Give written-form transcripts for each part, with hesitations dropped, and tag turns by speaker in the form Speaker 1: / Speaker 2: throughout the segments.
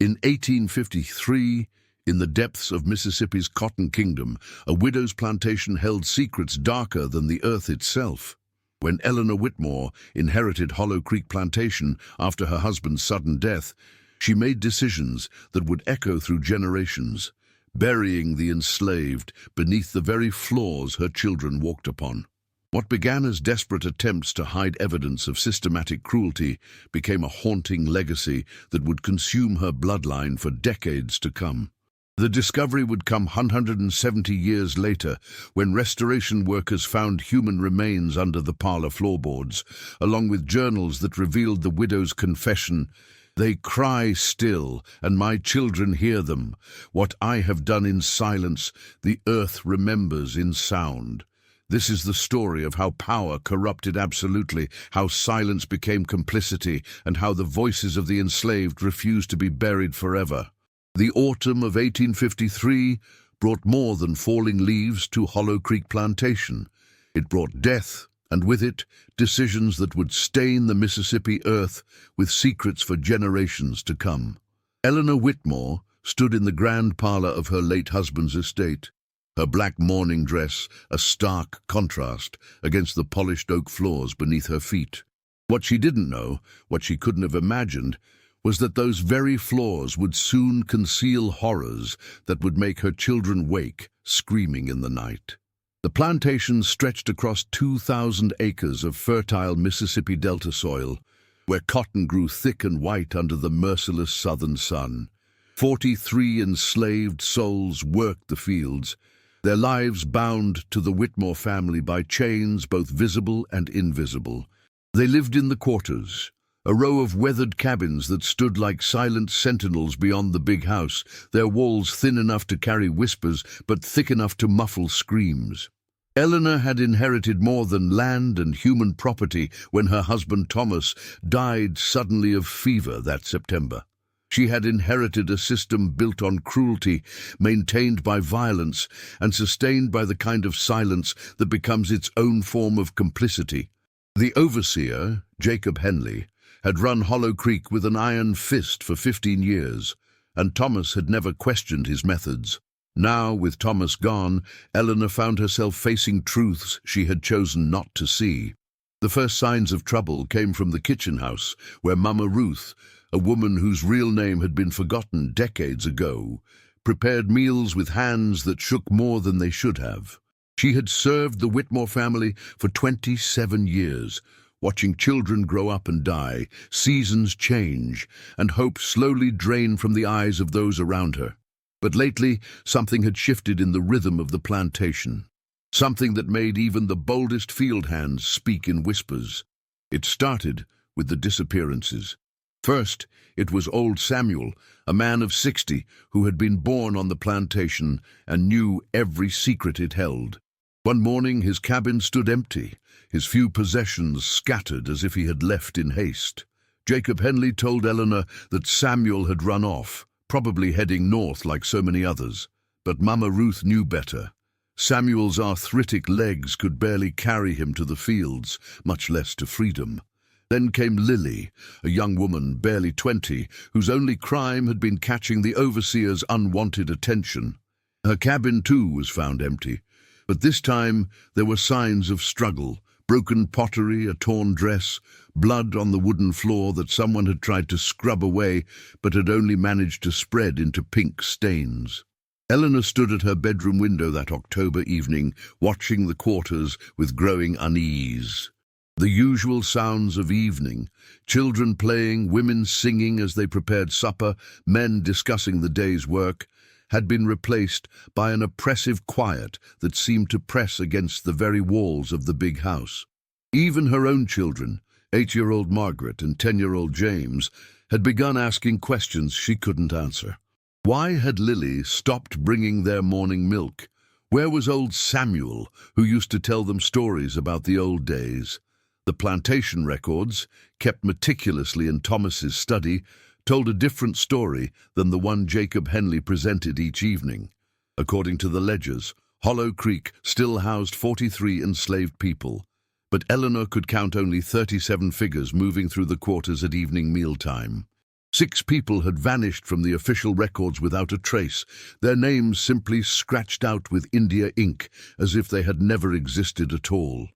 Speaker 1: In 1853, in the depths of Mississippi's Cotton Kingdom, a widow's plantation held secrets darker than the earth itself. When Eleanor Whitmore inherited Hollow Creek Plantation after her husband's sudden death, she made decisions that would echo through generations, burying the enslaved beneath the very floors her children walked upon. What began as desperate attempts to hide evidence of systematic cruelty became a haunting legacy that would consume her bloodline for decades to come. The discovery would come 170 years later, when restoration workers found human remains under the parlor floorboards, along with journals that revealed the widow's confession. "They cry still, and my children hear them. What I have done in silence, the earth remembers in sound." This is the story of how power corrupted absolutely, how silence became complicity, and how the voices of the enslaved refused to be buried forever. The autumn of 1853 brought more than falling leaves to Hollow Creek Plantation. It brought death, and with it, decisions that would stain the Mississippi earth with secrets for generations to come. Eleanor Whitmore stood in the grand parlor of her late husband's estate, her black mourning dress a stark contrast against the polished oak floors beneath her feet. What she didn't know, what she couldn't have imagined, was that those very floors would soon conceal horrors that would make her children wake, screaming in the night. The plantation stretched across 2,000 acres of fertile Mississippi Delta soil, where cotton grew thick and white under the merciless southern sun. 43 enslaved souls worked the fields, their lives bound to the Whitmore family by chains both visible and invisible. They lived in the quarters, a row of weathered cabins that stood like silent sentinels beyond the big house, their walls thin enough to carry whispers but thick enough to muffle screams. Eleanor had inherited more than land and human property when her husband Thomas died suddenly of fever that September. She had inherited a system built on cruelty, maintained by violence, and sustained by the kind of silence that becomes its own form of complicity. The overseer, Jacob Henley, had run Hollow Creek with an iron fist for 15 years, and Thomas had never questioned his methods. Now, with Thomas gone, Eleanor found herself facing truths she had chosen not to see. The first signs of trouble came from the kitchen house, where Mama Ruth, a woman whose real name had been forgotten decades ago, prepared meals with hands that shook more than they should have. She had served the Whitmore family for 27 years, watching children grow up and die, seasons change, and hope slowly drain from the eyes of those around her. But lately, something had shifted in the rhythm of the plantation, something that made even the boldest field hands speak in whispers. It started with the disappearances. First, it was old Samuel, a man of 60, who had been born on the plantation and knew every secret it held. One morning his cabin stood empty, his few possessions scattered as if he had left in haste. Jacob Henley told Eleanor that Samuel had run off, probably heading north like so many others. But Mama Ruth knew better. Samuel's arthritic legs could barely carry him to the fields, much less to freedom. Then came Lily, a young woman, barely 20, whose only crime had been catching the overseer's unwanted attention. Her cabin, too, was found empty, but this time there were signs of struggle, broken pottery, a torn dress, blood on the wooden floor that someone had tried to scrub away but had only managed to spread into pink stains. Eleanor stood at her bedroom window that October evening, watching the quarters with growing unease. The usual sounds of evening, children playing, women singing as they prepared supper, men discussing the day's work, had been replaced by an oppressive quiet that seemed to press against the very walls of the big house. Even her own children, 8-year-old Margaret and 10-year-old James, had begun asking questions she couldn't answer. Why had Lily stopped bringing their morning milk? Where was old Samuel, who used to tell them stories about the old days? The plantation records, kept meticulously in Thomas's study, told a different story than the one Jacob Henley presented each evening. According to the ledgers, Hollow Creek still housed 43 enslaved people, but Eleanor could count only 37 figures moving through the quarters at evening mealtime. 6 people had vanished from the official records without a trace, their names simply scratched out with India ink, as if they had never existed at all.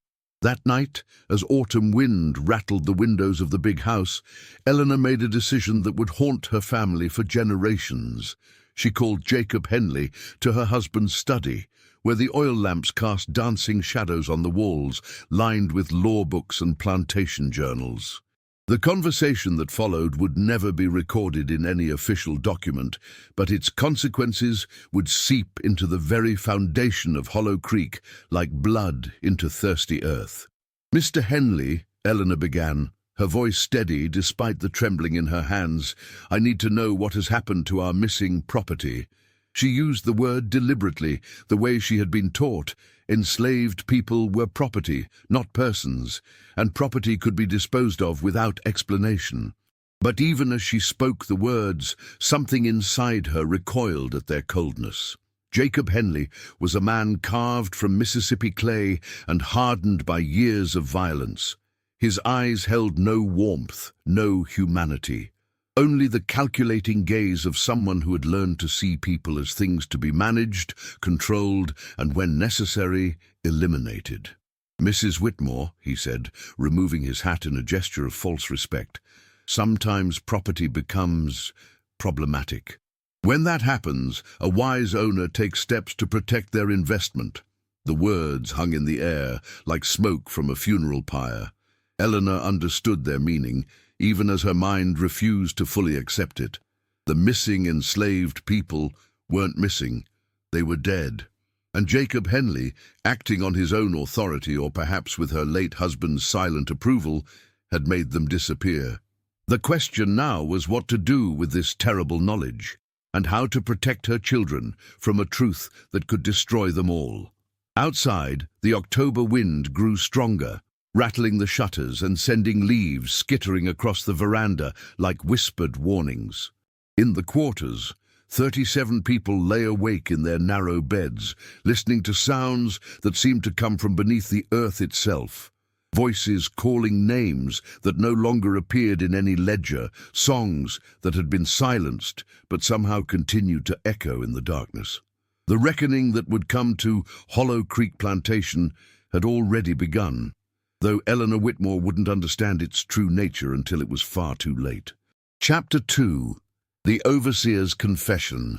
Speaker 1: That night, as autumn wind rattled the windows of the big house, Eleanor made a decision that would haunt her family for generations. She called Jacob Henley to her husband's study, where the oil lamps cast dancing shadows on the walls, lined with law books and plantation journals. The conversation that followed would never be recorded in any official document, but its consequences would seep into the very foundation of Hollow Creek like blood into thirsty earth. "Mr. Henley," Eleanor began, her voice steady despite the trembling in her hands, "I need to know what has happened to our missing property." She used the word deliberately, the way she had been taught. Enslaved people were property, not persons, and property could be disposed of without explanation. But even as she spoke the words, something inside her recoiled at their coldness. Jacob Henley was a man carved from Mississippi clay and hardened by years of violence. His eyes held no warmth, no humanity. Only the calculating gaze of someone who had learned to see people as things to be managed, controlled, and when necessary, eliminated. "Mrs. Whitmore," he said, removing his hat in a gesture of false respect, "sometimes property becomes problematic. When that happens, a wise owner takes steps to protect their investment." The words hung in the air, like smoke from a funeral pyre. Eleanor understood their meaning, even as her mind refused to fully accept it. The missing enslaved people weren't missing, they were dead. And Jacob Henley, acting on his own authority or perhaps with her late husband's silent approval, had made them disappear. The question now was what to do with this terrible knowledge, and how to protect her children from a truth that could destroy them all. Outside, the October wind grew stronger, rattling the shutters and sending leaves skittering across the veranda like whispered warnings. In the quarters, 37 people lay awake in their narrow beds, listening to sounds that seemed to come from beneath the earth itself. Voices calling names that no longer appeared in any ledger, songs that had been silenced but somehow continued to echo in the darkness. The reckoning that would come to Hollow Creek Plantation had already begun, though Eleanor Whitmore wouldn't understand its true nature until it was far too late. Chapter 2. The Overseer's Confession.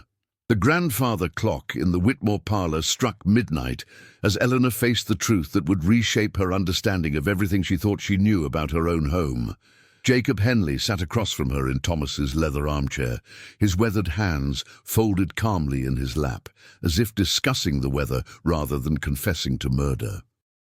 Speaker 1: The grandfather clock in the Whitmore parlor struck midnight as Eleanor faced the truth that would reshape her understanding of everything she thought she knew about her own home. Jacob Henley sat across from her in Thomas's leather armchair, his weathered hands folded calmly in his lap, as if discussing the weather rather than confessing to murder.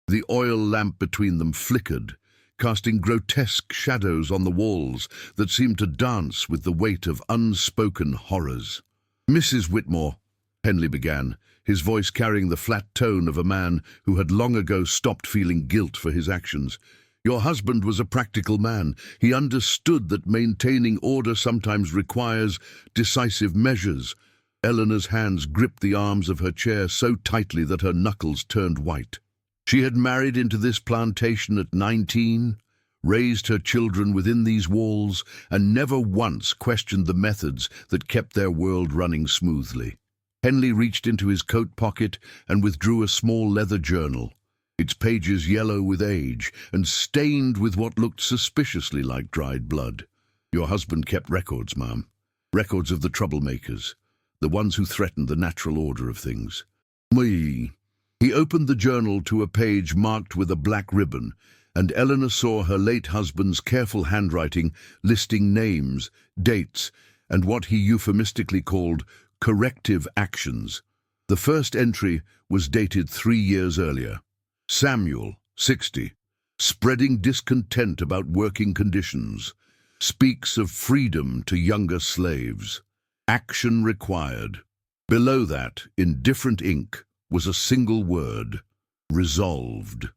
Speaker 1: The oil lamp between them flickered, casting grotesque shadows on the walls that seemed to dance with the weight of unspoken horrors. "Mrs. Whitmore," Henley began, his voice carrying the flat tone of a man who had long ago stopped feeling guilt for his actions, "your husband was a practical man. He understood that maintaining order sometimes requires decisive measures." Eleanor's hands gripped the arms of her chair so tightly that her knuckles turned white. She had married into this plantation at 19, raised her children within these walls, and never once questioned the methods that kept their world running smoothly. Henley reached into his coat pocket and withdrew a small leather journal, its pages yellow with age and stained with what looked suspiciously like dried blood. "Your husband kept records, ma'am. Records of the troublemakers, the ones who threatened the natural order of things." He opened the journal to a page marked with a black ribbon, and Eleanor saw her late husband's careful handwriting listing names, dates, and what he euphemistically called corrective actions. The first entry was dated 3 years earlier. "Samuel, 60, spreading discontent about working conditions. Speaks of freedom to younger slaves. Action required." Below that, in different ink, was a single word: resolved.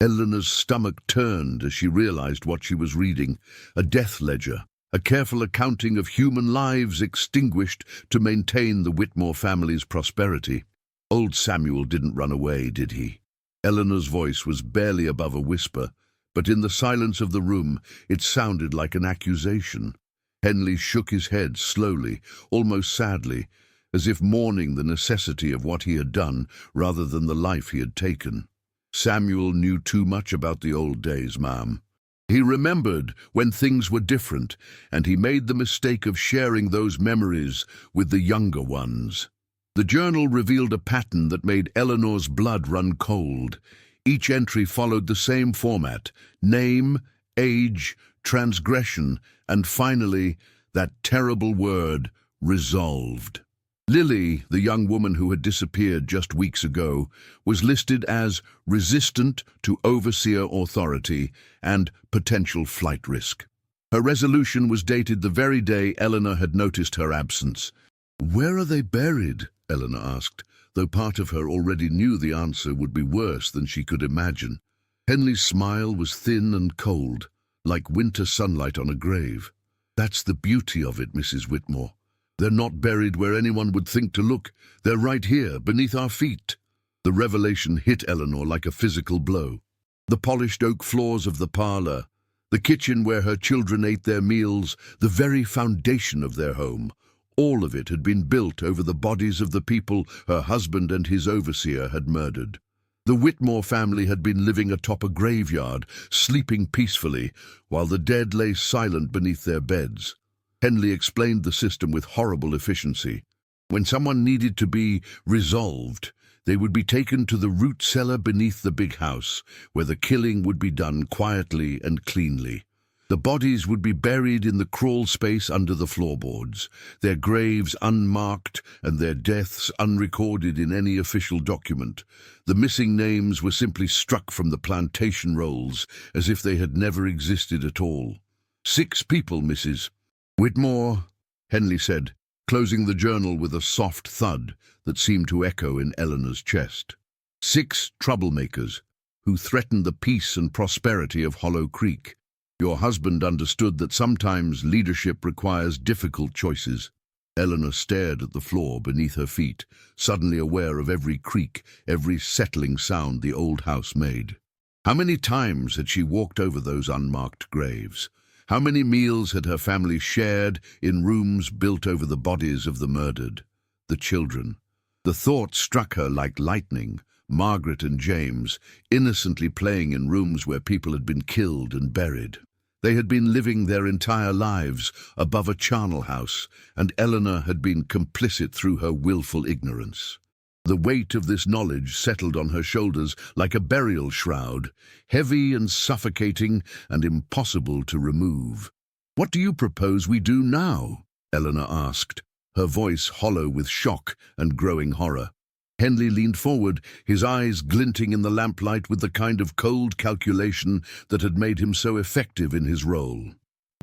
Speaker 1: Eleanor's stomach turned as she realized what she was reading, a death ledger, a careful accounting of human lives extinguished to maintain the Whitmore family's prosperity. Old Samuel didn't run away, did he? Eleanor's voice was barely above a whisper, but in the silence of the room it sounded like an accusation. Henley shook his head slowly, almost sadly, as if mourning the necessity of what he had done rather than the life he had taken. Samuel knew too much about the old days, ma'am. He remembered when things were different, and he made the mistake of sharing those memories with the younger ones. The journal revealed a pattern that made Eleanor's blood run cold. Each entry followed the same format: name, age, transgression, and finally, that terrible word, resolved. Lily, the young woman who had disappeared just weeks ago, was listed as resistant to overseer authority and potential flight risk. Her resolution was dated the very day Eleanor had noticed her absence. "Where are they buried?" Eleanor asked, though part of her already knew the answer would be worse than she could imagine. Henley's smile was thin and cold, like winter sunlight on a grave. "That's the beauty of it, Mrs. Whitmore. They're not buried where anyone would think to look. They're right here, beneath our feet." The revelation hit Eleanor like a physical blow. The polished oak floors of the parlor, the kitchen where her children ate their meals, the very foundation of their home, all of it had been built over the bodies of the people her husband and his overseer had murdered. The Whitmore family had been living atop a graveyard, sleeping peacefully, while the dead lay silent beneath their beds. Henley explained the system with horrible efficiency. When someone needed to be resolved, they would be taken to the root cellar beneath the big house, where the killing would be done quietly and cleanly. The bodies would be buried in the crawl space under the floorboards, their graves unmarked and their deaths unrecorded in any official document. The missing names were simply struck from the plantation rolls, as if they had never existed at all. 6 people, Mrs. Whitmore, Henley said, closing the journal with a soft thud that seemed to echo in Eleanor's chest. 6 troublemakers who threatened the peace and prosperity of Hollow Creek. Your husband understood that sometimes leadership requires difficult choices. Eleanor stared at the floor beneath her feet, suddenly aware of every creak, every settling sound the old house made. How many times had she walked over those unmarked graves? How many meals had her family shared in rooms built over the bodies of the murdered? The children. The thought struck her like lightning. Margaret and James, innocently playing in rooms where people had been killed and buried. They had been living their entire lives above a charnel house, and Eleanor had been complicit through her willful ignorance. The weight of this knowledge settled on her shoulders like a burial shroud, heavy and suffocating and impossible to remove. "What do you propose we do now?" Eleanor asked, her voice hollow with shock and growing horror. Henley leaned forward, his eyes glinting in the lamplight with the kind of cold calculation that had made him so effective in his role.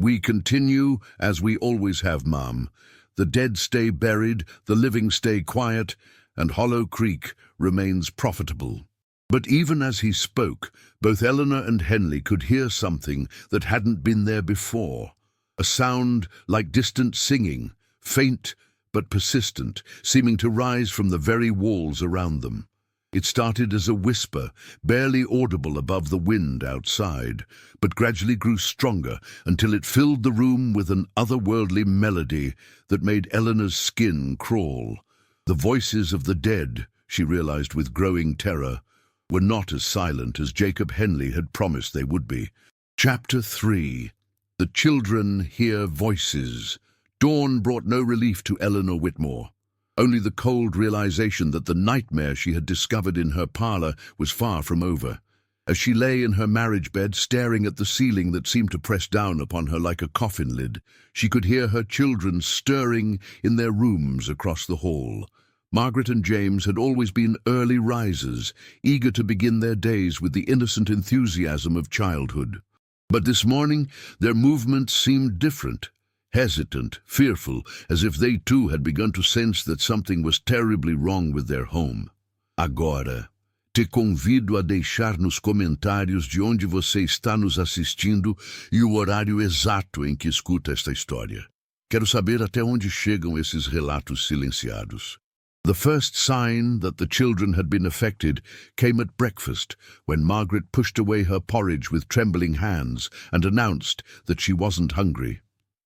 Speaker 1: "We continue as we always have, ma'am. The dead stay buried, the living stay quiet, and Hollow Creek remains profitable." But even as he spoke, both Eleanor and Henley could hear something that hadn't been there before. A sound like distant singing, faint but persistent, seeming to rise from the very walls around them. It started as a whisper, barely audible above the wind outside, but gradually grew stronger until it filled the room with an otherworldly melody that made Eleanor's skin crawl. The voices of the dead, she realized with growing terror, were not as silent as Jacob Henley had promised they would be. Chapter 3. The Children Hear Voices. Dawn brought no relief to Eleanor Whitmore. Only the cold realization that the nightmare she had discovered in her parlor was far from over. As she lay in her marriage bed, staring at the ceiling that seemed to press down upon her like a coffin lid, she could hear her children stirring in their rooms across the hall. Margaret and James had always been early risers, eager to begin their days with the innocent enthusiasm of childhood. But this morning, their movements seemed different. Hesitant, fearful, as if they too had begun to sense that something was terribly wrong with their home. Agora, te convido a deixar nos comentários de onde você está nos assistindo e o horário exato em que escuta esta história. Quero saber até onde chegam esses relatos silenciados. The first sign that the children had been affected came at breakfast, when Margaret pushed away her porridge with trembling hands and announced that she wasn't hungry.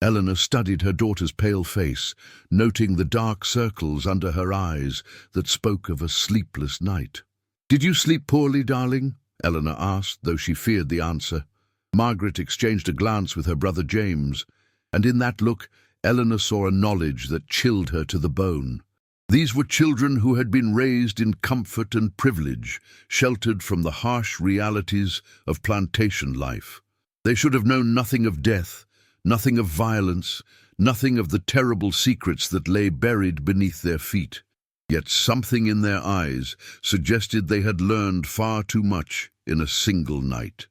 Speaker 1: Eleanor studied her daughter's pale face, noting the dark circles under her eyes that spoke of a sleepless night. "Did you sleep poorly, darling?" Eleanor asked, though she feared the answer. Margaret exchanged a glance with her brother James, and in that look Eleanor saw a knowledge that chilled her to the bone. These were children who had been raised in comfort and privilege, sheltered from the harsh realities of plantation life. They should have known nothing of death, nothing of violence, nothing of the terrible secrets that lay buried beneath their feet. Yet something in their eyes suggested they had learned far too much in a single night.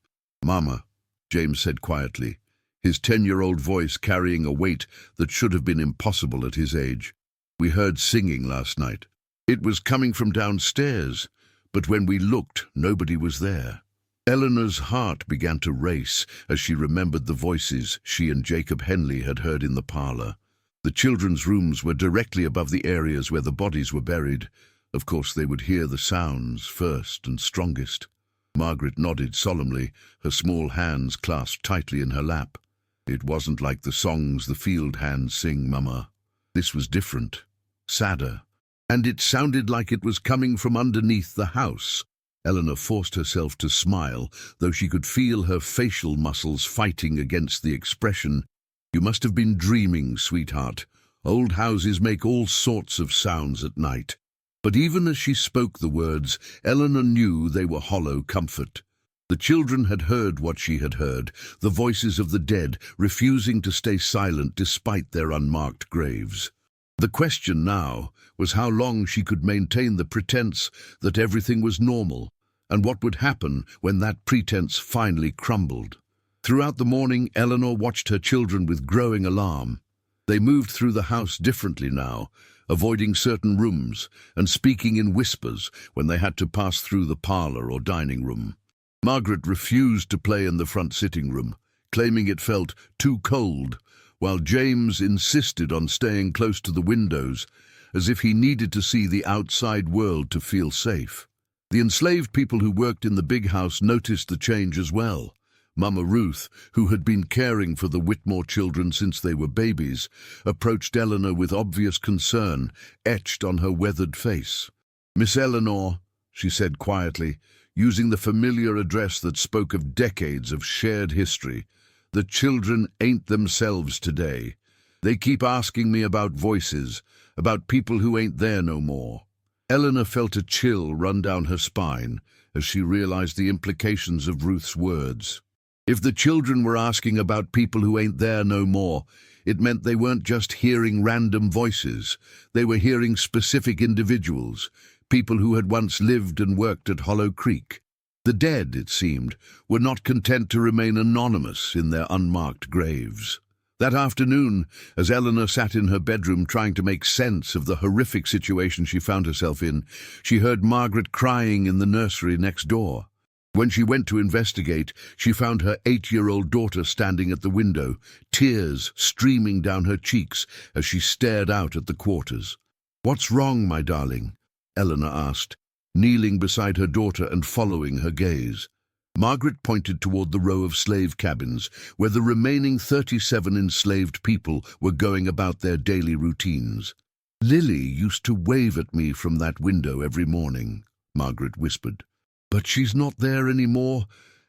Speaker 1: "Mama," James said quietly, his 10-year-old voice carrying a weight that should have been impossible at his age. "We heard singing last night. It was coming from downstairs, but when we looked, nobody was there." Eleanor's heart began to race as she remembered the voices she and Jacob Henley had heard in the parlor. The children's rooms were directly above the areas where the bodies were buried. Of course, they would hear the sounds first and strongest. Margaret nodded solemnly, her small hands clasped tightly in her lap. "It wasn't like the songs the field hands sing, Mama. This was different, sadder, and it sounded like it was coming from underneath the house." Eleanor forced herself to smile, though she could feel her facial muscles fighting against the expression. "You must have been dreaming, sweetheart. Old houses make all sorts of sounds at night." But even as she spoke the words, Eleanor knew they were hollow comfort. The children had heard what she had heard, the voices of the dead refusing to stay silent despite their unmarked graves. The question now was how long she could maintain the pretense that everything was normal, and what would happen when that pretense finally crumbled. Throughout the morning, Eleanor watched her children with growing alarm. They moved through the house differently now, avoiding certain rooms and speaking in whispers when they had to pass through the parlor or dining room. Margaret refused to play in the front sitting room, claiming it felt too cold, while James insisted on staying close to the windows, as if he needed to see the outside world to feel safe. The enslaved people who worked in the big house noticed the change as well. Mama Ruth, who had been caring for the Whitmore children since they were babies, approached Eleanor with obvious concern etched on her weathered face. "Miss Eleanor," she said quietly, using the familiar address that spoke of decades of shared history, "the children ain't themselves today. They keep asking me about voices, about people who ain't there no more." Eleanor felt a chill run down her spine as she realized the implications of Ruth's words. If the children were asking about people who ain't there no more, it meant they weren't just hearing random voices. They were hearing specific individuals, people who had once lived and worked at Hollow Creek. The dead, it seemed, were not content to remain anonymous in their unmarked graves. That afternoon, as Eleanor sat in her bedroom trying to make sense of the horrific situation she found herself in, she heard Margaret crying in the nursery next door. When she went to investigate, she found her 8-year-old daughter standing at the window, tears streaming down her cheeks as she stared out at the quarters. "What's wrong, my darling?" Eleanor asked, kneeling beside her daughter and following her gaze. Margaret pointed toward the row of slave cabins, where the remaining 37 enslaved people were going about their daily routines. "Lily used to wave at me from that window every morning," Margaret whispered. "But she's not there anymore,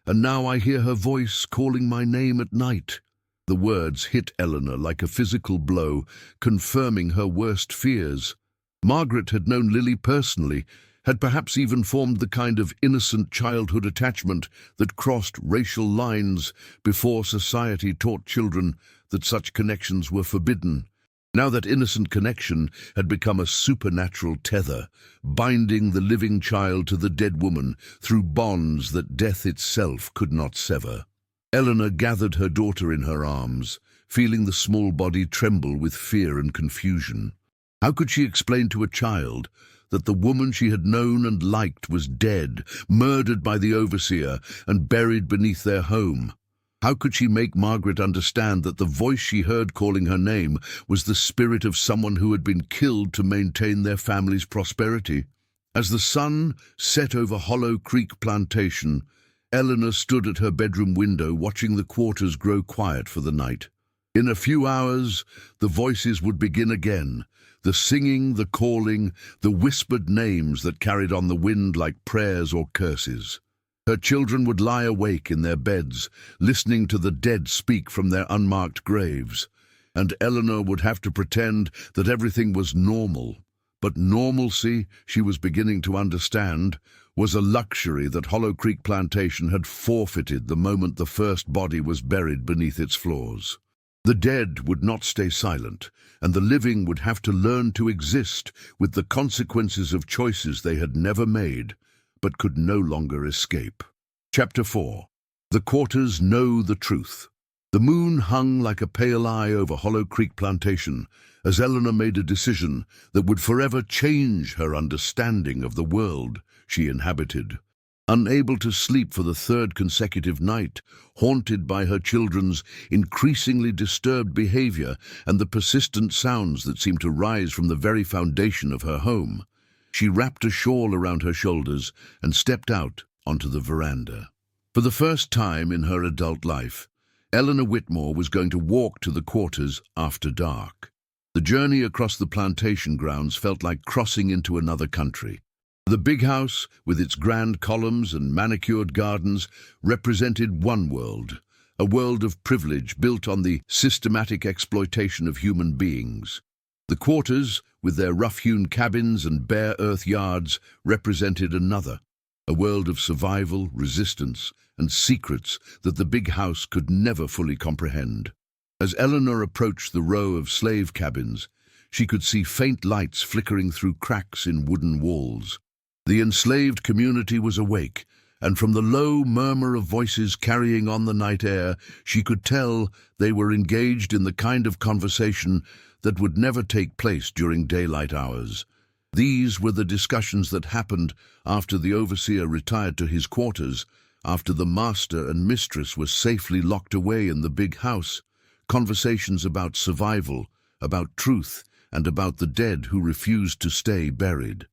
Speaker 1: and now I hear her voice calling my name at night." The words hit Eleanor like a physical blow, confirming her worst fears. Margaret had known Lily personally, had perhaps even formed the kind of innocent childhood attachment that crossed racial lines before society taught children that such connections were forbidden. Now that innocent connection had become a supernatural tether, binding the living child to the dead woman through bonds that death itself could not sever. Eleanor gathered her daughter in her arms, feeling the small body tremble with fear and confusion. How could she explain to a child that the woman she had known and liked was dead, murdered by the overseer, and buried beneath their home? How could she make Margaret understand that the voice she heard calling her name was the spirit of someone who had been killed to maintain their family's prosperity? As the sun set over Hollow Creek Plantation, Eleanor stood at her bedroom window watching the quarters grow quiet for the night. In a few hours, the voices would begin again, the singing, the calling, the whispered names that carried on the wind like prayers or curses. Her children would lie awake in their beds, listening to the dead speak from their unmarked graves, and Eleanor would have to pretend that everything was normal. But normalcy, she was beginning to understand, was a luxury that Hollow Creek Plantation had forfeited the moment the first body was buried beneath its floors. The dead would not stay silent, and the living would have to learn to exist with the consequences of choices they had never made, but could no longer escape. Chapter 4. The Quarters Know the Truth. The moon hung like a pale eye over Hollow Creek Plantation as Eleanor made a decision that would forever change her understanding of the world she inhabited. Unable to sleep for the third consecutive night, haunted by her children's increasingly disturbed behavior and the persistent sounds that seemed to rise from the very foundation of her home, she wrapped a shawl around her shoulders and stepped out onto the veranda. For the first time in her adult life, Eleanor Whitmore was going to walk to the quarters after dark. The journey across the plantation grounds felt like crossing into another country. The big house, with its grand columns and manicured gardens, represented one world, a world of privilege built on the systematic exploitation of human beings. The quarters, with their rough-hewn cabins and bare earth yards, represented another, a world of survival, resistance, and secrets that the big house could never fully comprehend. As Eleanor approached the row of slave cabins, she could see faint lights flickering through cracks in wooden walls. The enslaved community was awake, and from the low murmur of voices carrying on the night air, she could tell they were engaged in the kind of conversation that would never take place during daylight hours. These were the discussions that happened after the overseer retired to his quarters, after the master and mistress were safely locked away in the big house. Conversations about survival, about truth, and about the dead who refused to stay buried.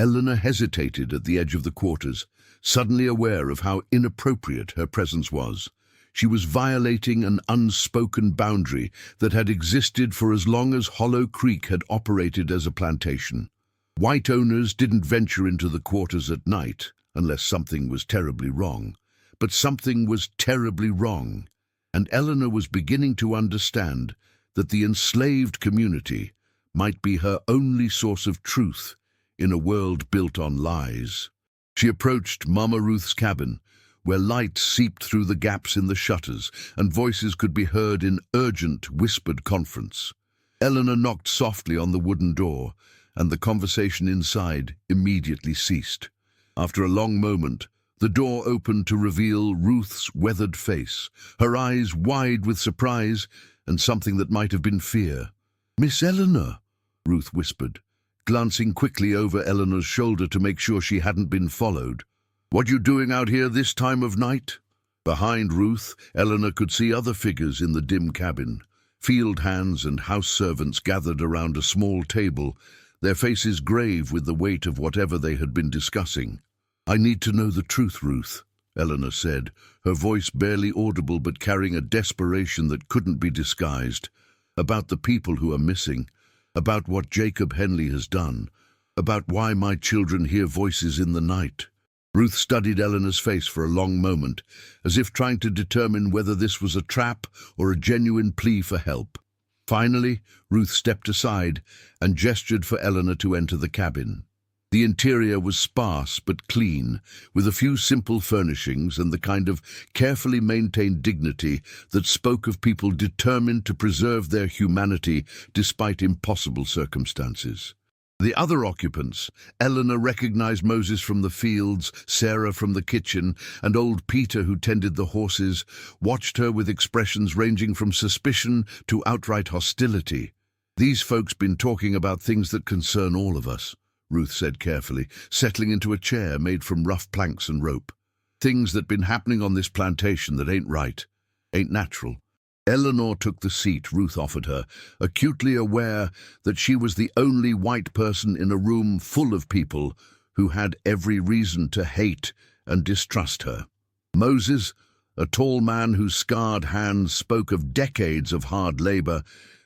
Speaker 1: Eleanor hesitated at the edge of the quarters, suddenly aware of how inappropriate her presence was. She was violating an unspoken boundary that had existed for as long as Hollow Creek had operated as a plantation. White owners didn't venture into the quarters at night, unless something was terribly wrong. But something was terribly wrong, and Eleanor was beginning to understand that the enslaved community might be her only source of truth in a world built on lies. She approached Mama Ruth's cabin, where light seeped through the gaps in the shutters and voices could be heard in urgent, whispered conference. Eleanor knocked softly on the wooden door, and the conversation inside immediately ceased. After a long moment, the door opened to reveal Ruth's weathered face, her eyes wide with surprise and something that might have been fear. "Miss Eleanor," Ruth whispered, glancing quickly over Eleanor's shoulder to make sure she hadn't been followed. "What you doing out here this time of night?" Behind Ruth, Eleanor could see other figures in the dim cabin. Field hands and house servants gathered around a small table, their faces grave with the weight of whatever they had been discussing. "I need to know the truth, Ruth," Eleanor said, her voice barely audible but carrying a desperation that couldn't be disguised. "About the people who are missing, about what Jacob Henley has done, about why my children hear voices in the night." Ruth studied Eleanor's face for a long moment, as if trying to determine whether this was a trap or a genuine plea for help. Finally, Ruth stepped aside and gestured for Eleanor to enter the cabin. The interior was sparse but clean, with a few simple furnishings and the kind of carefully maintained dignity that spoke of people determined to preserve their humanity despite impossible circumstances. The other occupants, Eleanor recognized Moses from the fields, Sarah from the kitchen, and old Peter who tended the horses, watched her with expressions ranging from suspicion to outright hostility. "These folks been talking about things that concern all of us," Ruth said carefully, settling into a chair made from rough planks and rope. "Things that been happening on this plantation that ain't right, ain't natural." Eleanor took the seat Ruth offered her, acutely aware that she was the only white person in a room full of people who had every reason to hate and distrust her. Moses, a tall man whose scarred hands spoke of decades of hard labor,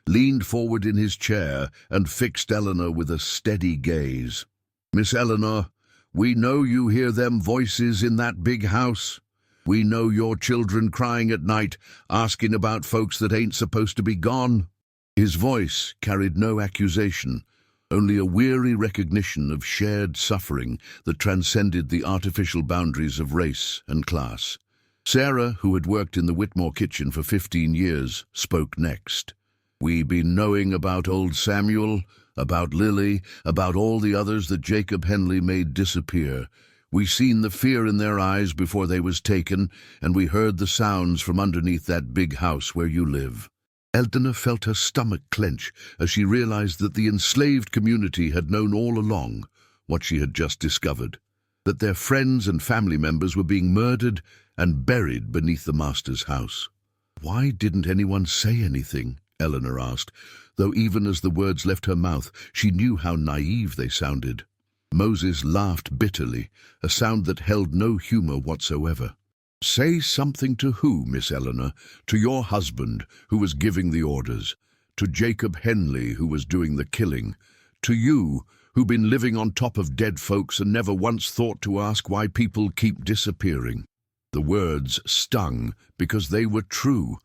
Speaker 1: leaned forward in his chair and fixed Eleanor with a steady gaze. "Miss Eleanor, we know you hear them voices in that big house. We know your children crying at night, asking about folks that ain't supposed to be gone." His voice carried no accusation, only a weary recognition of shared suffering that transcended the artificial boundaries of race and class. Sarah, who had worked in the Whitmore kitchen for 15 years, spoke next. "We been knowing about old Samuel, about Lily, about all the others that Jacob Henley made disappear. We seen the fear in their eyes before they was taken, and we heard the sounds from underneath that big house where you live." Eleanor felt her stomach clench as she realized that the enslaved community had known all along what she had just discovered, that their friends and family members were being murdered and buried beneath the master's house. "Why didn't anyone say anything?" Eleanor asked, though even as the words left her mouth, she knew how naive they sounded. Moses laughed bitterly, a sound that held no humor whatsoever. "Say something to who, Miss Eleanor? To your husband, who was giving the orders? To Jacob Henley, who was doing the killing? To you, who been living on top of dead folks and never once thought to ask why people keep disappearing?" The words stung because they were true.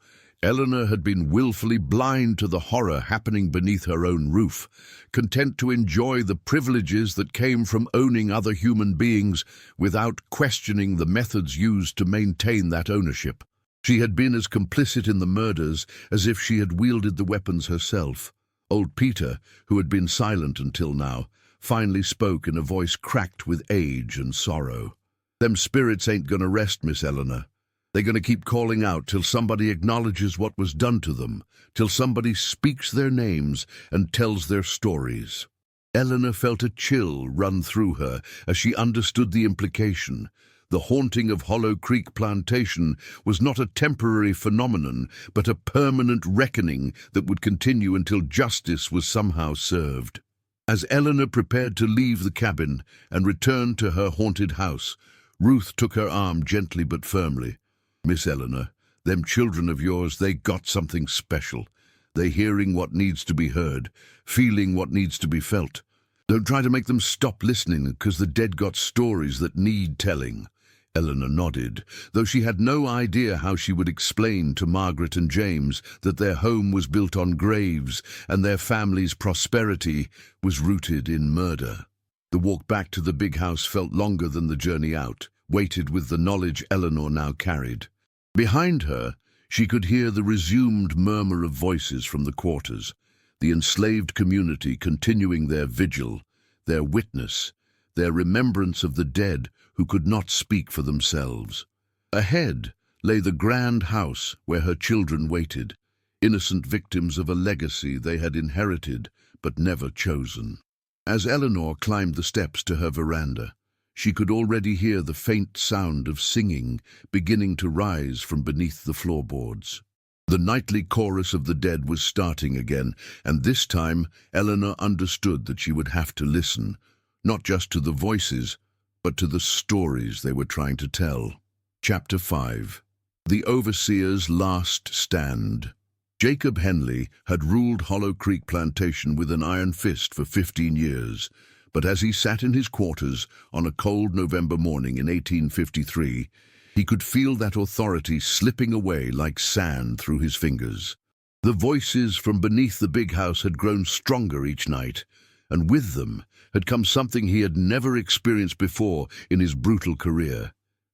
Speaker 1: Eleanor had been willfully blind to the horror happening beneath her own roof, content to enjoy the privileges that came from owning other human beings without questioning the methods used to maintain that ownership. She had been as complicit in the murders as if she had wielded the weapons herself. Old Peter, who had been silent until now, finally spoke in a voice cracked with age and sorrow. "Them spirits ain't gonna rest, Miss Eleanor. They're going to keep calling out till somebody acknowledges what was done to them, till somebody speaks their names and tells their stories." Eleanor felt a chill run through her as she understood the implication. The haunting of Hollow Creek Plantation was not a temporary phenomenon, but a permanent reckoning that would continue until justice was somehow served. As Eleanor prepared to leave the cabin and return to her haunted house, Ruth took her arm gently but firmly. "Miss Eleanor, them children of yours, they got something special. They hearing what needs to be heard, feeling what needs to be felt. Don't try to make them stop listening, because the dead got stories that need telling." Eleanor nodded, though she had no idea how she would explain to Margaret and James that their home was built on graves and their family's prosperity was rooted in murder. The walk back to the big house felt longer than the journey out, weighted with the knowledge Eleanor now carried. Behind her, she could hear the resumed murmur of voices from the quarters, the enslaved community continuing their vigil, their witness, their remembrance of the dead who could not speak for themselves. Ahead lay the grand house where her children waited, innocent victims of a legacy they had inherited but never chosen. As Eleanor climbed the steps to her veranda, she could already hear the faint sound of singing beginning to rise from beneath the floorboards. The nightly chorus of the dead was starting again, and this time Eleanor understood that she would have to listen, not just to the voices, but to the stories they were trying to tell. Chapter 5. The Overseer's Last Stand. Jacob Henley had ruled Hollow Creek Plantation with an iron fist for 15 years, but as he sat in his quarters on a cold November morning in 1853, he could feel that authority slipping away like sand through his fingers. The voices from beneath the big house had grown stronger each night, and with them had come something he had never experienced before in his brutal career.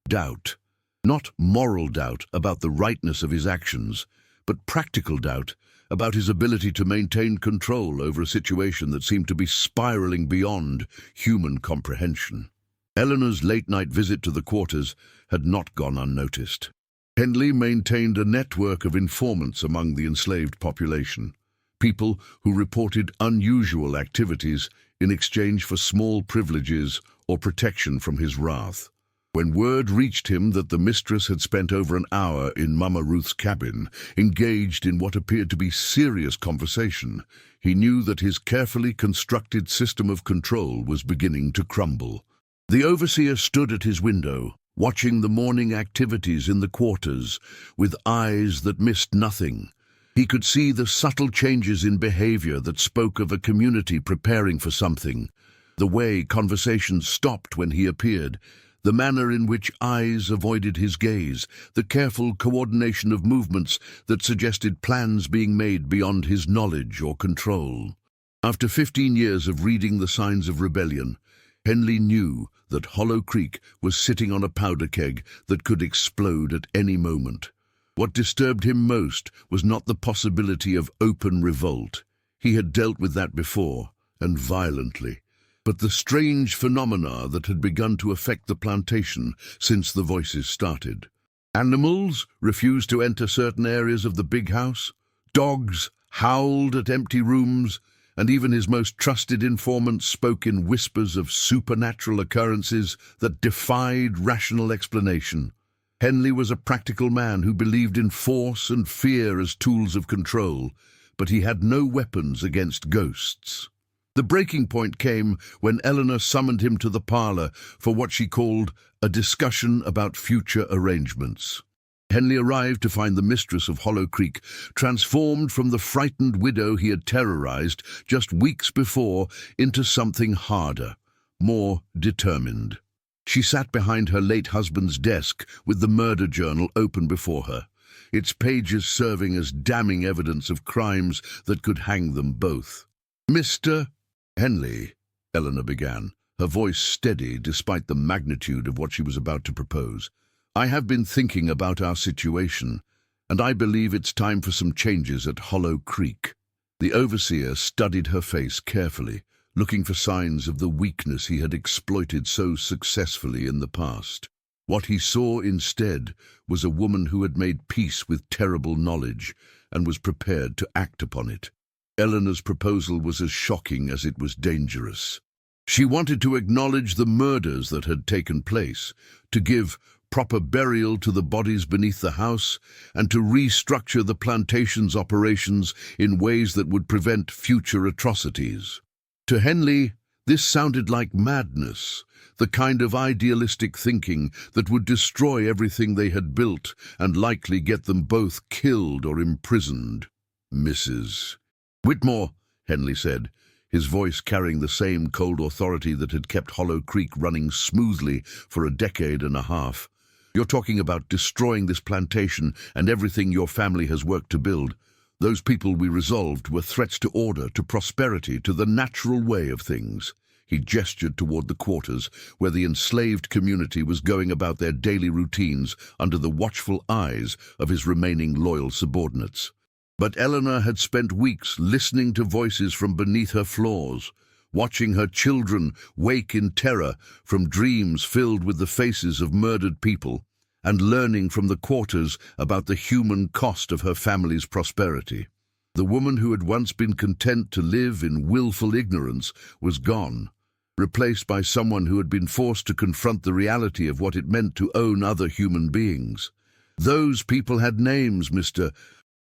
Speaker 1: Doubt. Not moral doubt about the rightness of his actions, but practical doubt about his ability to maintain control over a situation that seemed to be spiraling beyond human comprehension. Eleanor's late-night visit to the quarters had not gone unnoticed. Henley maintained a network of informants among the enslaved population, people who reported unusual activities in exchange for small privileges or protection from his wrath. When word reached him that the mistress had spent over an hour in Mama Ruth's cabin, engaged in what appeared to be serious conversation, he knew that his carefully constructed system of control was beginning to crumble. The overseer stood at his window, watching the morning activities in the quarters with eyes that missed nothing. He could see the subtle changes in behavior that spoke of a community preparing for something. The way conversations stopped when he appeared, the manner in which eyes avoided his gaze, the careful coordination of movements that suggested plans being made beyond his knowledge or control. After 15 years of reading the signs of rebellion, Henley knew that Hollow Creek was sitting on a powder keg that could explode at any moment. What disturbed him most was not the possibility of open revolt. He had dealt with that before, and violently, but the strange phenomena that had begun to affect the plantation since the voices started. Animals refused to enter certain areas of the big house, dogs howled at empty rooms, and even his most trusted informants spoke in whispers of supernatural occurrences that defied rational explanation. Henley was a practical man who believed in force and fear as tools of control, but he had no weapons against ghosts. The breaking point came when Eleanor summoned him to the parlor for what she called a discussion about future arrangements. Henley arrived to find the mistress of Hollow Creek transformed from the frightened widow he had terrorized just weeks before into something harder, more determined. She sat behind her late husband's desk with the murder journal open before her, its pages serving as damning evidence of crimes that could hang them both. "Mr. Henley," Eleanor began, her voice steady despite the magnitude of what she was about to propose, "I have been thinking about our situation, and I believe it's time for some changes at Hollow Creek." The overseer studied her face carefully, looking for signs of the weakness he had exploited so successfully in the past. What he saw instead was a woman who had made peace with terrible knowledge and was prepared to act upon it. Eleanor's proposal was as shocking as it was dangerous. She wanted to acknowledge the murders that had taken place, to give proper burial to the bodies beneath the house, and to restructure the plantation's operations in ways that would prevent future atrocities. To Henley, this sounded like madness, the kind of idealistic thinking that would destroy everything they had built and likely get them both killed or imprisoned. "Mrs. Whitmore," Henley said, his voice carrying the same cold authority that had kept Hollow Creek running smoothly for a decade and a half. "You're talking about destroying this plantation and everything your family has worked to build. Those people we resolved were threats to order, to prosperity, to the natural way of things." He gestured toward the quarters, where the enslaved community was going about their daily routines under the watchful eyes of his remaining loyal subordinates. But Eleanor had spent weeks listening to voices from beneath her floors, watching her children wake in terror from dreams filled with the faces of murdered people, and learning from the quarters about the human cost of her family's prosperity. The woman who had once been content to live in willful ignorance was gone, replaced by someone who had been forced to confront the reality of what it meant to own other human beings. "Those people had names, Mr.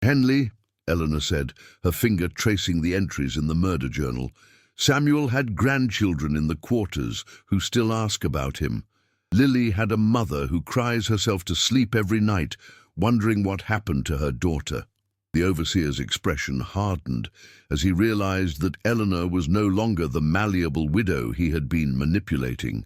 Speaker 1: Henley," Eleanor said, her finger tracing the entries in the murder journal. "Samuel had grandchildren in the quarters who still ask about him. Lily had a mother who cries herself to sleep every night, wondering what happened to her daughter." The overseer's expression hardened as he realized that Eleanor was no longer the malleable widow he had been manipulating.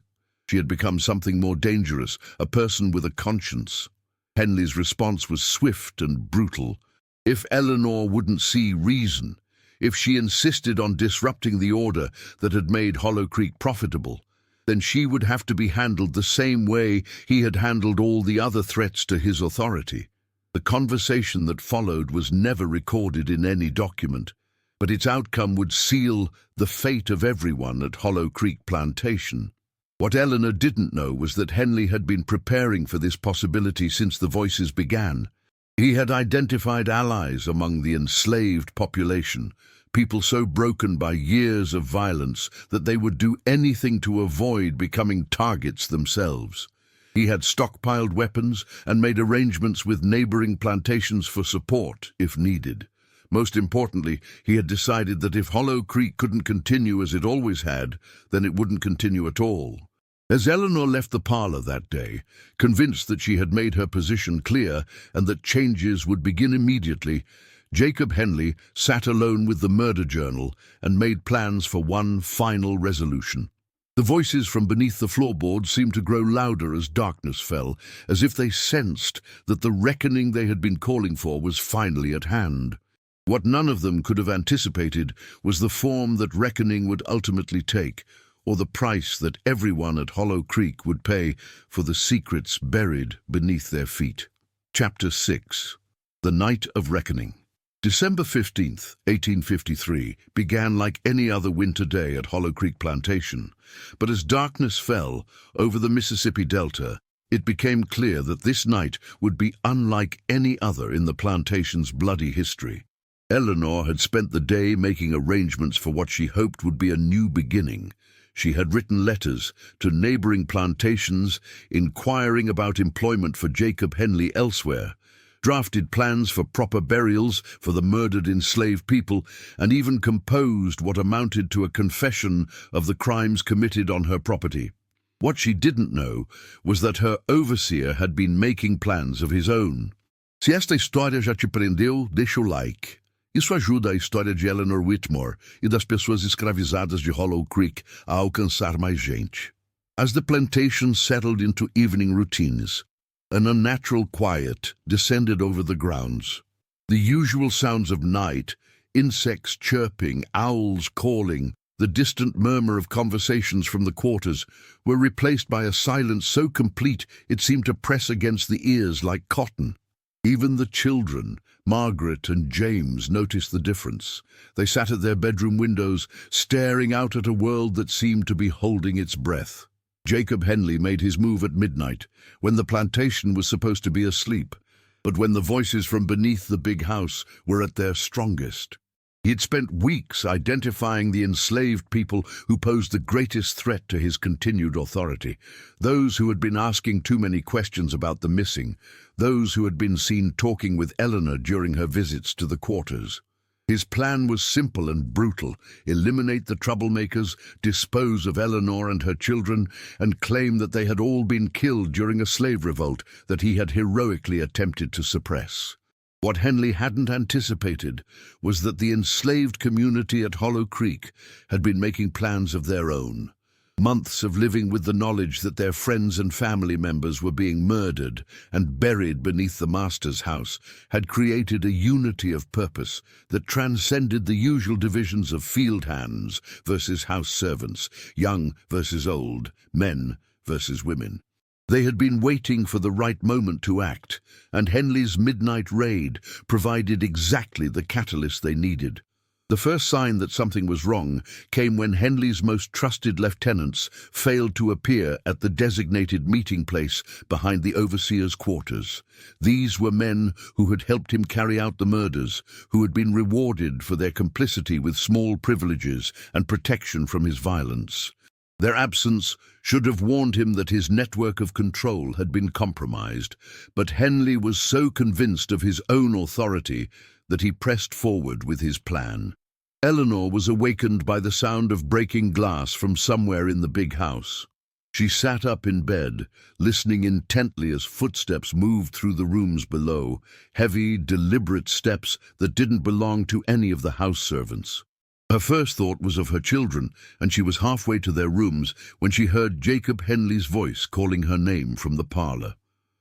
Speaker 1: She had become something more dangerous, a person with a conscience. Henley's response was swift and brutal. If Eleanor wouldn't see reason, if she insisted on disrupting the order that had made Hollow Creek profitable, then she would have to be handled the same way he had handled all the other threats to his authority. The conversation that followed was never recorded in any document, but its outcome would seal the fate of everyone at Hollow Creek Plantation. What Eleanor didn't know was that Henley had been preparing for this possibility since the voices began. He had identified allies among the enslaved population, people so broken by years of violence that they would do anything to avoid becoming targets themselves. He had stockpiled weapons and made arrangements with neighboring plantations for support, if needed. Most importantly, he had decided that if Hollow Creek couldn't continue as it always had, then it wouldn't continue at all. As Eleanor left the parlour that day, convinced that she had made her position clear and that changes would begin immediately, Jacob Henley sat alone with the murder journal and made plans for one final resolution. The voices from beneath the floorboards seemed to grow louder as darkness fell, as if they sensed that the reckoning they had been calling for was finally at hand. What none of them could have anticipated was the form that reckoning would ultimately take, or the price that everyone at Hollow Creek would pay for the secrets buried beneath their feet. Chapter 6. The Night of Reckoning. December 15th, 1853, began like any other winter day at Hollow Creek Plantation, but as darkness fell over the Mississippi Delta, it became clear that this night would be unlike any other in the plantation's bloody history. Eleanor had spent the day making arrangements for what she hoped would be a new beginning. She had written letters to neighboring plantations inquiring about employment for Jacob Henley elsewhere, drafted plans for proper burials for the murdered enslaved people, and even composed what amounted to a confession of the crimes committed on her property. What she didn't know was that her overseer had been making plans of his own. Se esta história já te prendeu, deixa o like. Isso ajuda a história de Eleanor Whitmore e das pessoas escravizadas de Hollow Creek a alcançar mais gente. As the plantation settled into evening routines, an unnatural quiet descended over the grounds. The usual sounds of night, insects chirping, owls calling, the distant murmur of conversations from the quarters, were replaced by a silence so complete it seemed to press against the ears like cotton. Even the children, Margaret and James, noticed the difference. They sat at their bedroom windows, staring out at a world that seemed to be holding its breath. Jacob Henley made his move at midnight, when the plantation was supposed to be asleep, but when the voices from beneath the big house were at their strongest. He had spent weeks identifying the enslaved people who posed the greatest threat to his continued authority, those who had been asking too many questions about the missing, those who had been seen talking with Eleanor during her visits to the quarters. His plan was simple and brutal: eliminate the troublemakers, dispose of Eleanor and her children, and claim that they had all been killed during a slave revolt that he had heroically attempted to suppress. What Henley hadn't anticipated was that the enslaved community at Hollow Creek had been making plans of their own. Months of living with the knowledge that their friends and family members were being murdered and buried beneath the master's house had created a unity of purpose that transcended the usual divisions of field hands versus house servants, young versus old, men versus women. They had been waiting for the right moment to act, and Henley's midnight raid provided exactly the catalyst they needed. The first sign that something was wrong came when Henley's most trusted lieutenants failed to appear at the designated meeting place behind the overseer's quarters. These were men who had helped him carry out the murders, who had been rewarded for their complicity with small privileges and protection from his violence. Their absence should have warned him that his network of control had been compromised, but Henley was so convinced of his own authority that he pressed forward with his plan. Eleanor was awakened by the sound of breaking glass from somewhere in the big house. She sat up in bed, listening intently as footsteps moved through the rooms below, heavy, deliberate steps that didn't belong to any of the house servants. Her first thought was of her children, and she was halfway to their rooms when she heard Jacob Henley's voice calling her name from the parlour.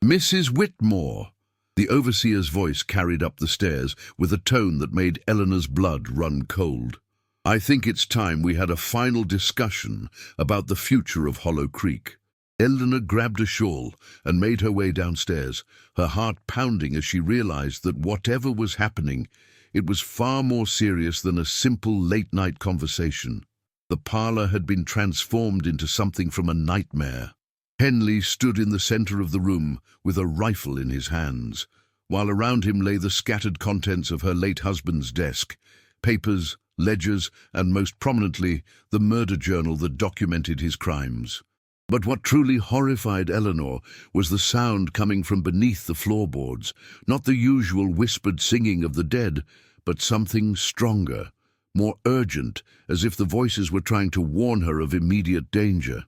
Speaker 1: "Mrs. Whitmore!" The overseer's voice carried up the stairs with a tone that made Eleanor's blood run cold. "I think it's time we had a final discussion about the future of Hollow Creek." Eleanor grabbed a shawl and made her way downstairs, her heart pounding as she realized that whatever was happening, it was far more serious than a simple late-night conversation. The parlour had been transformed into something from a nightmare. Henley stood in the centre of the room with a rifle in his hands, while around him lay the scattered contents of her late husband's desk, papers, ledgers, and most prominently, the murder journal that documented his crimes. But what truly horrified Eleanor was the sound coming from beneath the floorboards, not the usual whispered singing of the dead, but something stronger, more urgent, as if the voices were trying to warn her of immediate danger.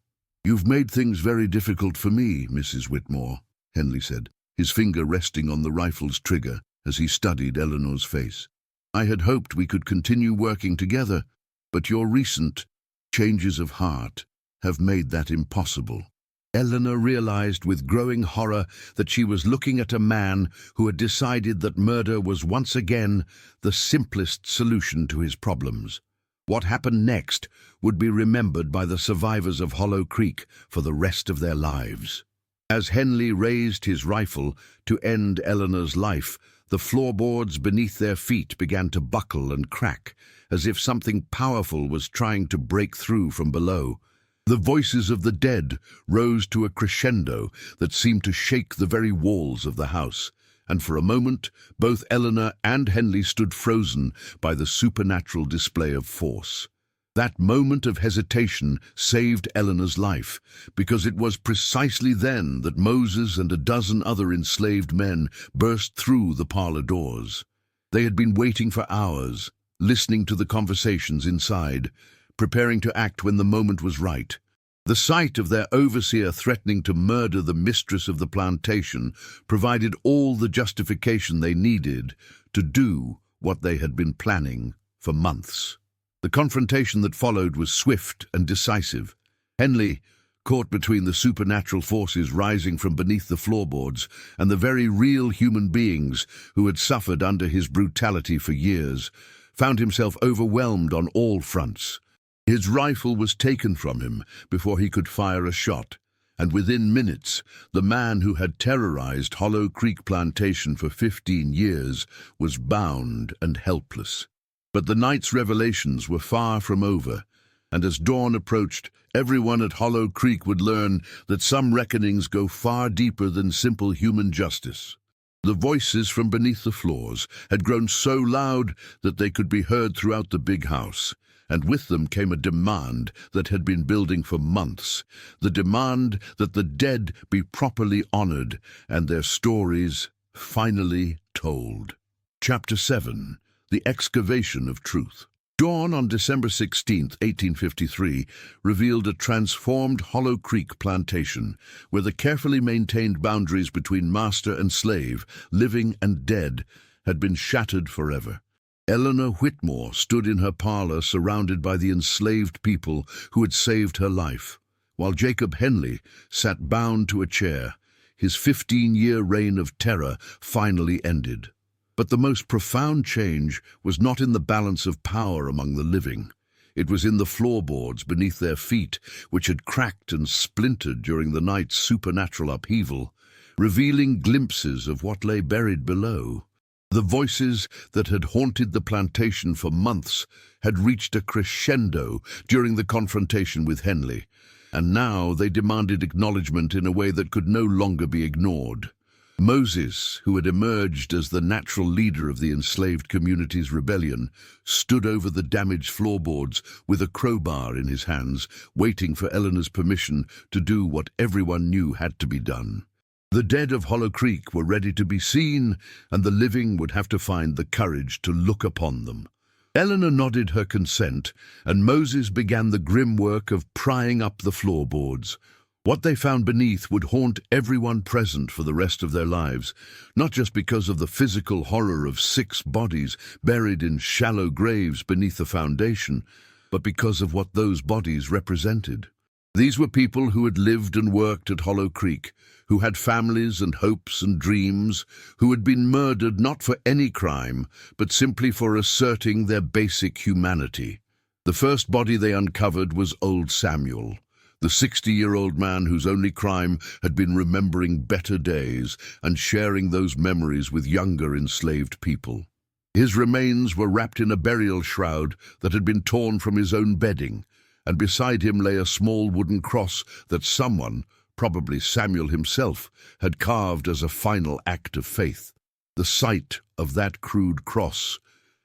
Speaker 1: "You've made things very difficult for me, Mrs. Whitmore," Henley said, his finger resting on the rifle's trigger as he studied Eleanor's face. "I had hoped we could continue working together, but your recent changes of heart have made that impossible." Eleanor realized with growing horror that she was looking at a man who had decided that murder was once again the simplest solution to his problems. What happened next would be remembered by the survivors of Hollow Creek for the rest of their lives. As Henley raised his rifle to end Eleanor's life, the floorboards beneath their feet began to buckle and crack, as if something powerful was trying to break through from below. The voices of the dead rose to a crescendo that seemed to shake the very walls of the house, and for a moment both Eleanor and Henley stood frozen by the supernatural display of force. That moment of hesitation saved Eleanor's life, because it was precisely then that Moses and a dozen other enslaved men burst through the parlor doors. They had been waiting for hours, listening to the conversations inside, preparing to act when the moment was right. The sight of their overseer threatening to murder the mistress of the plantation provided all the justification they needed to do what they had been planning for months. The confrontation that followed was swift and decisive. Henley, caught between the supernatural forces rising from beneath the floorboards and the very real human beings who had suffered under his brutality for years, found himself overwhelmed on all fronts. His rifle was taken from him before he could fire a shot, and within minutes, the man who had terrorized Hollow Creek Plantation for 15 years was bound and helpless. But the night's revelations were far from over, and as dawn approached, everyone at Hollow Creek would learn that some reckonings go far deeper than simple human justice. The voices from beneath the floors had grown so loud that they could be heard throughout the big house, and with them came a demand that had been building for months, the demand that the dead be properly honored and their stories finally told. Chapter 7. The Excavation of Truth. Dawn on December 16, 1853, revealed a transformed Hollow Creek plantation, where the carefully maintained boundaries between master and slave, living and dead, had been shattered forever. Eleanor Whitmore stood in her parlor surrounded by the enslaved people who had saved her life, while Jacob Henley sat bound to a chair. His 15-year reign of terror finally ended. But the most profound change was not in the balance of power among the living. It was in the floorboards beneath their feet, which had cracked and splintered during the night's supernatural upheaval, revealing glimpses of what lay buried below. The voices that had haunted the plantation for months had reached a crescendo during the confrontation with Henley, and now they demanded acknowledgement in a way that could no longer be ignored. Moses, who had emerged as the natural leader of the enslaved community's rebellion, stood over the damaged floorboards with a crowbar in his hands, waiting for Eleanor's permission to do what everyone knew had to be done. The dead of Hollow Creek were ready to be seen, and the living would have to find the courage to look upon them. Eleanor nodded her consent, and Moses began the grim work of prying up the floorboards. What they found beneath would haunt everyone present for the rest of their lives, not just because of the physical horror of 6 bodies buried in shallow graves beneath the foundation, but because of what those bodies represented. These were people who had lived and worked at Hollow Creek, who had families and hopes and dreams, who had been murdered not for any crime, but simply for asserting their basic humanity. The first body they uncovered was old Samuel, the 60-year-old man whose only crime had been remembering better days and sharing those memories with younger enslaved people. His remains were wrapped in a burial shroud that had been torn from his own bedding, and beside him lay a small wooden cross that someone, probably Samuel himself, had carved as a final act of faith. The sight of that crude cross,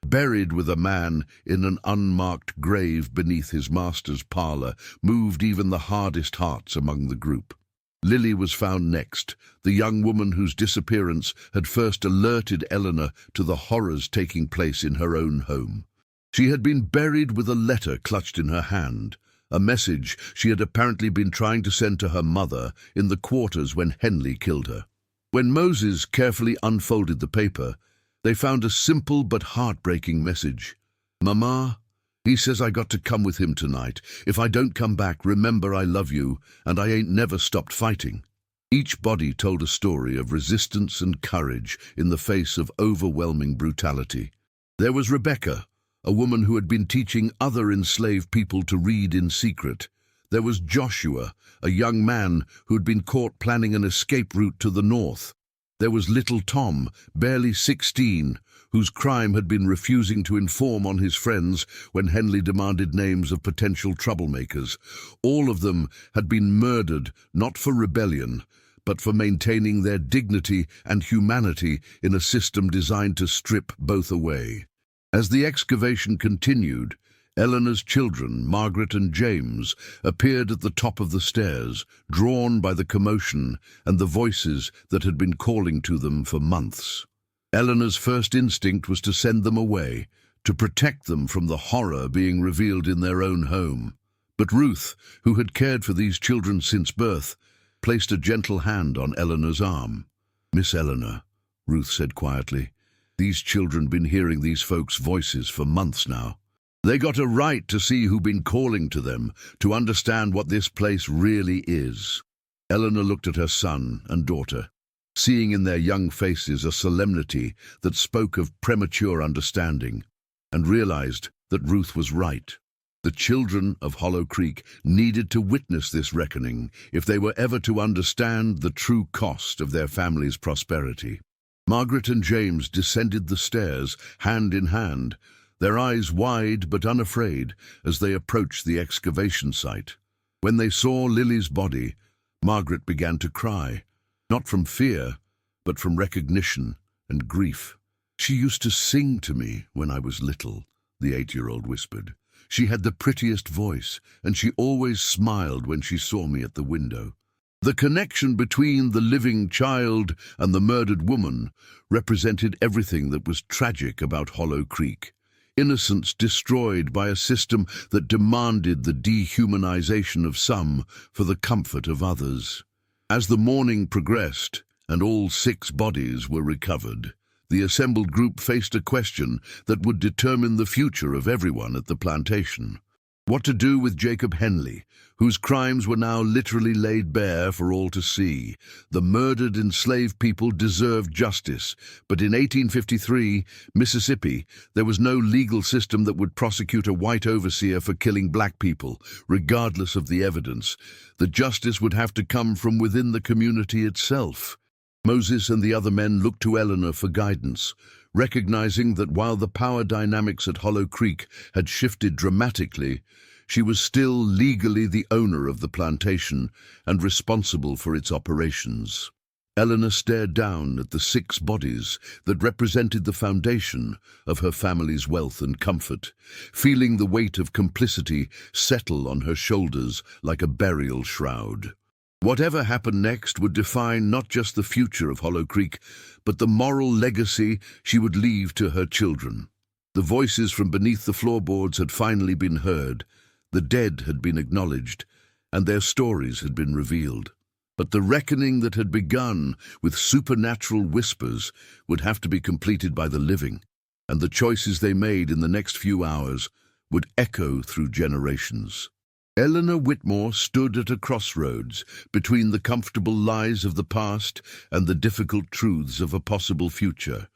Speaker 1: buried with a man in an unmarked grave beneath his master's parlor, moved even the hardest hearts among the group. Lily was found next, the young woman whose disappearance had first alerted Eleanor to the horrors taking place in her own home. She had been buried with a letter clutched in her hand, a message she had apparently been trying to send to her mother in the quarters when Henley killed her. When Moses carefully unfolded the paper, they found a simple but heartbreaking message. "Mama, he says I got to come with him tonight. If I don't come back, remember I love you, and I ain't never stopped fighting." Each body told a story of resistance and courage in the face of overwhelming brutality. There was Rebecca, a woman who had been teaching other enslaved people to read in secret. There was Joshua, a young man who had been caught planning an escape route to the north. There was little Tom, barely 16, whose crime had been refusing to inform on his friends when Henley demanded names of potential troublemakers. All of them had been murdered, not for rebellion, but for maintaining their dignity and humanity in a system designed to strip both away. As the excavation continued, Eleanor's children, Margaret and James, appeared at the top of the stairs, drawn by the commotion and the voices that had been calling to them for months. Eleanor's first instinct was to send them away, to protect them from the horror being revealed in their own home. But Ruth, who had cared for these children since birth, placed a gentle hand on Eleanor's arm. "Miss Eleanor," Ruth said quietly, "these children been hearing these folks' voices for months now. They got a right to see who been calling to them, to understand what this place really is." Eleanor looked at her son and daughter, seeing in their young faces a solemnity that spoke of premature understanding, and realized that Ruth was right. The children of Hollow Creek needed to witness this reckoning if they were ever to understand the true cost of their family's prosperity. Margaret and James descended the stairs, hand in hand, their eyes wide but unafraid as they approached the excavation site. When they saw Lily's body, Margaret began to cry, not from fear, but from recognition and grief. "She used to sing to me when I was little," the 8-year-old whispered. "She had the prettiest voice, and she always smiled when she saw me at the window." The connection between the living child and the murdered woman represented everything that was tragic about Hollow Creek. Innocence destroyed by a system that demanded the dehumanization of some for the comfort of others. As the mourning progressed and all 6 bodies were recovered, the assembled group faced a question that would determine the future of everyone at the plantation. What to do with Jacob Henley, whose crimes were now literally laid bare for all to see. The murdered enslaved people deserved justice, but in 1853, Mississippi, there was no legal system that would prosecute a white overseer for killing black people, regardless of the evidence. The justice would have to come from within the community itself. Moses and the other men looked to Eleanor for guidance, recognizing that while the power dynamics at Hollow Creek had shifted dramatically, she was still legally the owner of the plantation and responsible for its operations. Eleanor stared down at the 6 bodies that represented the foundation of her family's wealth and comfort, feeling the weight of complicity settle on her shoulders like a burial shroud. Whatever happened next would define not just the future of Hollow Creek, but the moral legacy she would leave to her children. The voices from beneath the floorboards had finally been heard, the dead had been acknowledged, and their stories had been revealed. But the reckoning that had begun with supernatural whispers would have to be completed by the living, and the choices they made in the next few hours would echo through generations. Eleanor Whitmore stood at a crossroads between the comfortable lies of the past and the difficult truths of a possible future,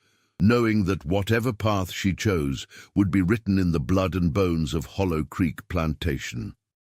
Speaker 1: knowing that whatever path she chose would be written in the blood and bones of Hollow Creek Plantation.